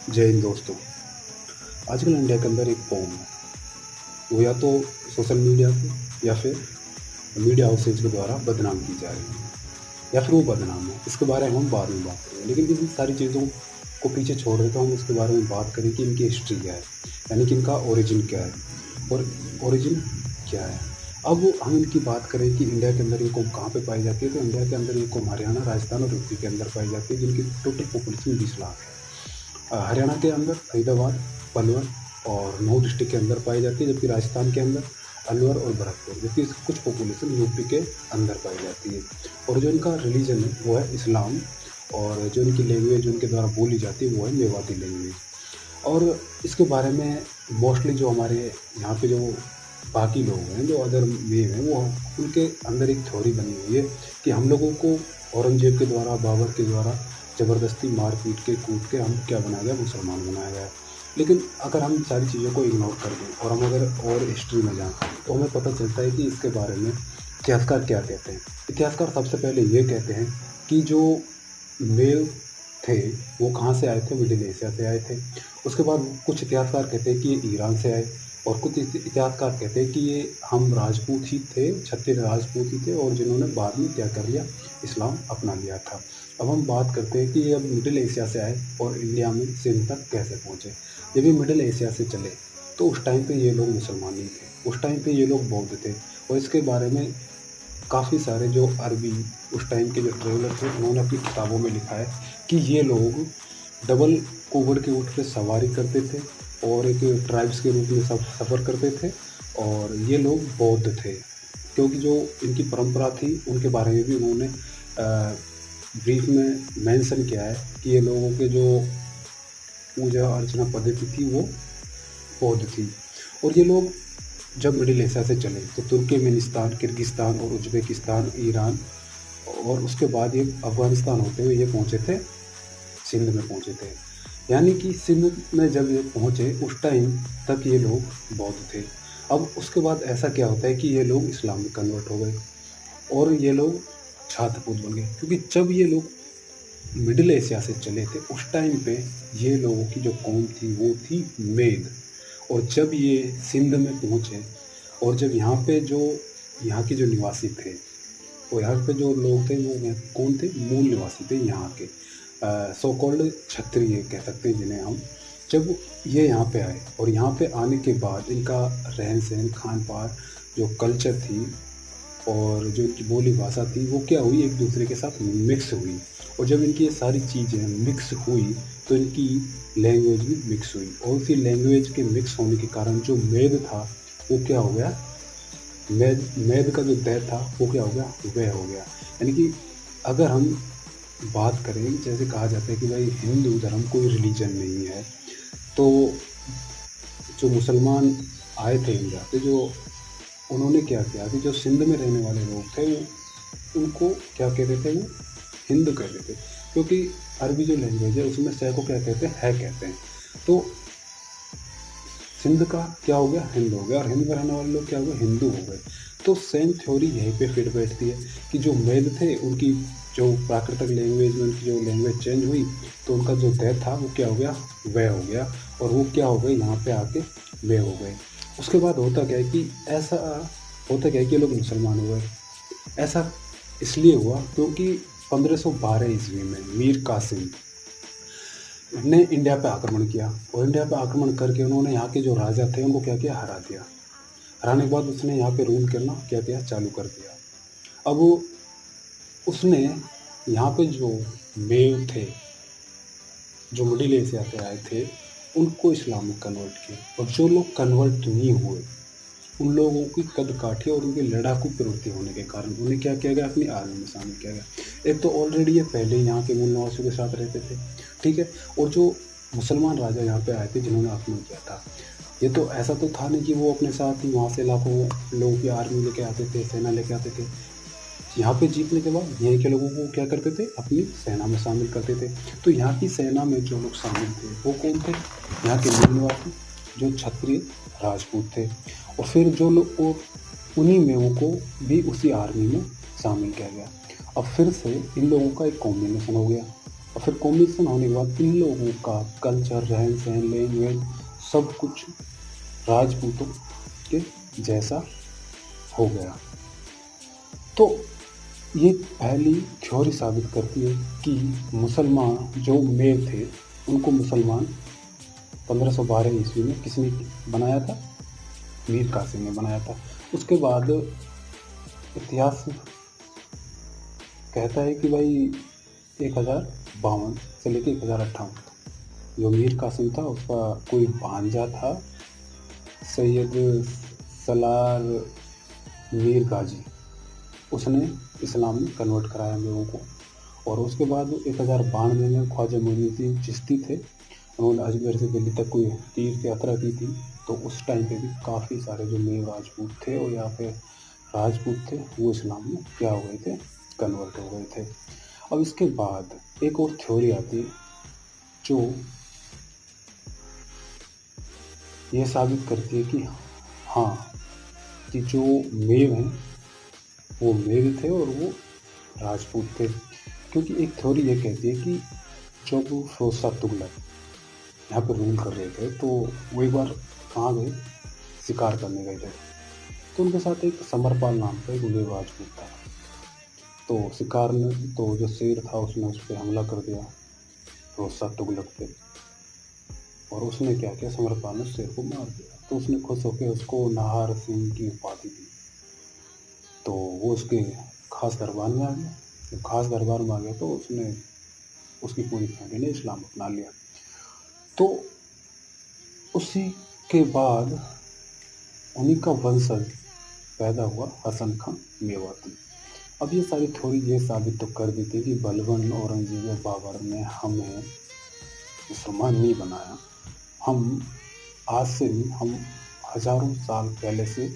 जय हिंद दोस्तों। आजकल इंडिया के अंदर एक कौम है, वो या तो सोशल मीडिया पे या फिर मीडिया हाउसेज के द्वारा बदनाम की जा रही है, या फिर वो बदनाम है। इसके बारे में हम बाद में बात करेंगे, लेकिन इन सारी चीज़ों को पीछे छोड़ देते हम इसके बारे में बात करें कि इनकी हिस्ट्री क्या है, यानी कि इनका ओरिजिन क्या है और ओरिजिन क्या है। अब हम इनकी बात करें कि इंडिया के अंदर ये कौम कहाँ पे पाई जाती है, तो इंडिया के अंदर ये कौम हरियाणा, राजस्थान और यूपी के अंदर पाई जाती है, जिनकी टोटल पॉपुलेशन 20 लाख है। हरियाणा के अंदर फरीदाबाद, पलवल और नौ डिस्ट्रिक्ट के अंदर पाई जाती है, जबकि राजस्थान के अंदर अलवर और भरतपुर, जबकि इसकी कुछ पॉपुलेशन यूपी के अंदर पाई जाती है। और जो इनका रिलीजन है वो है इस्लाम, और जो इनकी लैंग्वेज उनके द्वारा बोली जाती है वो है मेवाती लैंग्वेज। और इसके बारे में मोस्टली जो हमारे यहाँ पे जो बाकी लोग हैं, जो अदर वे हैं, वो उनके अंदर एक थ्योरी बनी हुई है कि हम लोगों को औरंगजेब के द्वारा, बाबर के द्वारा ज़बरदस्ती मार पीट के कूट के हम क्या बनाया गया, मुसलमान बनाया गया। लेकिन अगर हम सारी चीज़ों को इग्नोर कर दें और हम अगर और हिस्ट्री में जाएँ, तो हमें पता चलता है कि इसके बारे में इतिहासकार क्या कहते हैं। इतिहासकार सबसे पहले ये कहते हैं कि जो मेल थे वो कहाँ से आए थे, मिडिल एशिया से आए थे। उसके बाद कुछ इतिहासकार कहते हैं कि ये ईरान से आए, और कुछ इतिहासकार कहते हैं कि ये हम राजपूत ही थे, क्षत्रिय राजपूत ही थे, और जिन्होंने बाद में क्या कर लिया, इस्लाम अपना लिया था। अब हम बात करते हैं कि ये अब मिडिल एशिया से आए और इंडिया में सिंध तक कैसे पहुँचे। जब ये मिडिल एशिया से चले तो उस टाइम पे ये लोग मुसलमान नहीं थे, उस टाइम पे ये लोग बौद्ध थे। और इसके बारे में काफ़ी सारे जो अरबी उस टाइम के जो ट्रेवलर थे, उन्होंने अपनी किताबों में लिखा है कि ये लोग डबल कुबड़ के ऊँट पे सवारी करते थे और एक ट्राइब्स के रूप में सब सफ़र करते थे, और ये लोग बौद्ध थे। क्योंकि जो इनकी परंपरा थी उनके बारे में भी उन्होंने ब्रीफ में मेंशन किया है कि ये लोगों के जो पूजा अर्चना पद्धति थी वो बौद्ध थी। और ये लोग जब मिडिल एशिया से चले तो तुर्कमेनिस्तान, किर्गिस्तान और उज़्बेकिस्तान, ईरान, और उसके बाद ये अफ़गानिस्तान होते हुए ये पहुँचे थे, सिंध में पहुँचे थे। यानी कि सिंध में जब ये पहुँचे उस टाइम तक ये लोग बौद्ध थे। अब उसके बाद ऐसा क्या होता है कि ये लोग इस्लाम में कन्वर्ट हो गए और ये लोग छात्रपुत बन गए, क्योंकि जब ये लोग मिडिल एशिया से चले थे उस टाइम पे ये लोगों की जो कौम थी वो थी मेद। और जब ये सिंध में पहुँचे और जब यहाँ पे जो यहाँ के जो निवासी थे, और यहाँ पे जो लोग थे वो कौन थे, मूल निवासी थे यहाँ के, सो कॉल्ड क्षत्रिय कह सकते हैं जिन्हें हम। जब ये यहाँ पे आए और यहाँ पे आने के बाद इनका रहन सहन, खान पान, जो कल्चर थी और जो इनकी बोली भाषा थी वो क्या हुई, एक दूसरे के साथ मिक्स हुई। और जब इनकी ये सारी चीज़ें मिक्स हुई तो इनकी लैंग्वेज भी मिक्स हुई, और उसी लैंग्वेज के मिक्स होने के कारण जो मेद था वो क्या हो गया, मेद मेद का जो दैत था वो क्या हो गया, वह हो गया। यानी कि अगर हम बात करें, जैसे कहा जाता है कि भाई हिंदू धर्म कोई रिलीजन नहीं है, तो जो मुसलमान आए थे इंडिया पे, जो उन्होंने क्या किया कि जो सिंध में रहने वाले लोग थे वो उनको क्या कहते थे, वो हिंद कहते थे। क्योंकि अरबी जो लैंग्वेज है उसमें सह को क्या कहते हैं, है कहते हैं। तो सिंध का क्या हो गया, हिंद हो गया, और हिंद में रहने वाले लोग क्या हो गए, हिंदू हो गए। तो सेम थ्योरी यहीं पे फिट बैठती है कि जो मेद थे उनकी जो प्राकृतिक लैंग्वेज में उनकी जो लैंग्वेज चेंज हुई तो उनका जो दैत था वो क्या हो गया, वह हो गया, और वो क्या हो गए, यहाँ पे आके वे हो गए। उसके बाद होता क्या है कि ऐसा होता क्या है कि ये लोग मुसलमान हुए। ऐसा इसलिए हुआ क्योंकि 1512 ईस्वी में मीर कासिम ने इंडिया पे आक्रमण किया, और इंडिया पे आक्रमण करके उन्होंने यहाँ के जो राजा थे उनको क्या किया, हरा दिया। हराने के बाद उसने यहाँ पे रूल करना क्या किया, चालू कर दिया। अब उसने यहाँ पे जो मेव थे, जो मिडिल एशिया से आए थे, उनको इस्लाम में कन्वर्ट किया, और जो लोग कन्वर्ट नहीं हुए उन लोगों की कद काठी और उनकी लड़ाकू प्रवृत्ति होने के कारण उन्हें क्या किया गया, अपनी आर्मी में शामिल किया गया। एक तो ऑलरेडी ये पहले ही यहाँ के मूल निवासियों के साथ रहते थे, ठीक है। और जो मुसलमान राजा यहाँ पे आए थे जिन्होंने आक्रमण किया था, ये तो ऐसा तो था नहीं कि वो अपने साथ ही वहाँ से लाखों लोगों की आर्मी लेके आते थे, सेना लेके आते थे। यहाँ पे जीतने के बाद यहीं के लोगों को क्या करते थे, अपनी सेना में शामिल करते थे। तो यहाँ की सेना में जो लोग शामिल थे वो कौन थे, यहाँ के मूल निवासी जो क्षत्रिय राजपूत थे। और फिर जो लोग वो उन्हीं में को भी उसी आर्मी में शामिल किया गया। अब फिर से इन लोगों का एक कॉम्बिनेशन हो गया, और फिर कॉम्बिनेशन होने के बाद इन लोगों का कल्चर, रहन सहन, लैंग्वेज, सब कुछ राजपूतों के जैसा हो गया। तो ये पहली थ्योरी साबित करती है कि मुसलमान जो मेव थे उनको मुसलमान 1512 ईस्वी में किसने बनाया था? मीर कासिम ने बनाया था। उसके बाद इतिहास कहता है कि भाई 1052 से लेकर 1058 जो मीर कासिम था उसका कोई भांजा था सैयद सलार मीर गाजी, उसने इस्लाम में कन्वर्ट कराया हम लोगों को। और उसके बाद 1092 में ख्वाजा मोइनुद्दीन चिश्ती थे, उन्होंने अजमेर से दिल्ली तक कोई तीर्थ यात्रा की थी। तो उस टाइम पे भी काफ़ी सारे जो मेव राजपूत थे और यहाँ पे राजपूत थे वो इस्लाम में क्या हो गए थे? कन्वर्ट हो गए थे। अब इसके बाद एक और थ्योरी आती है जो ये साबित करती है कि हाँ, कि जो मेव हैं वो मेव थे और वो राजपूत थे। क्योंकि एक थ्योरी ये कहती है कि जब फिरोज तुगलक यहाँ पर रूल कर रहे थे तो वो एक बार कहाँ गए? शिकार करने गए थे। तो उनके साथ एक समरपाल नाम का एक मेव राजपूत था। तो शिकार ने तो जो शेर था उसने उस पर हमला कर दिया फिरोज तुगलक पे, और उसने क्या किया, समरपाल ने शेर को मार दिया। तो उसने खुश होकर उसको नाहर सिंह की उपाधि दी। तो वो उसके खास दरबार में आ गया। जब खास दरबार में आ गया तो उसने उसकी पूरी फैमिली ने इस्लाम अपना लिया। तो उसी के बाद उन्हीं का वंशज पैदा हुआ हसन खां मेवाती। अब ये सारी थ्योरी ये साबित तो कर देती है कि बलबन औरंगजेब बाबर ने हमें मुसलमान नहीं बनाया। हम आज से नहीं, हम हजारों साल पहले से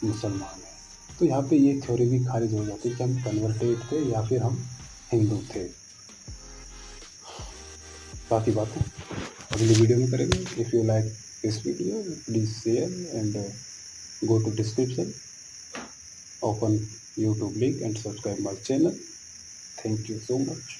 मुसलमान हैं। तो यहाँ पे ये थ्योरी भी खारिज हो जाती है कि हम कन्वर्टेड थे या फिर हम हिंदू थे। बाकी बातें अगली वीडियो में करेंगे। If you like this video please share and go to description, open YouTube link and subscribe my channel. Thank you so much.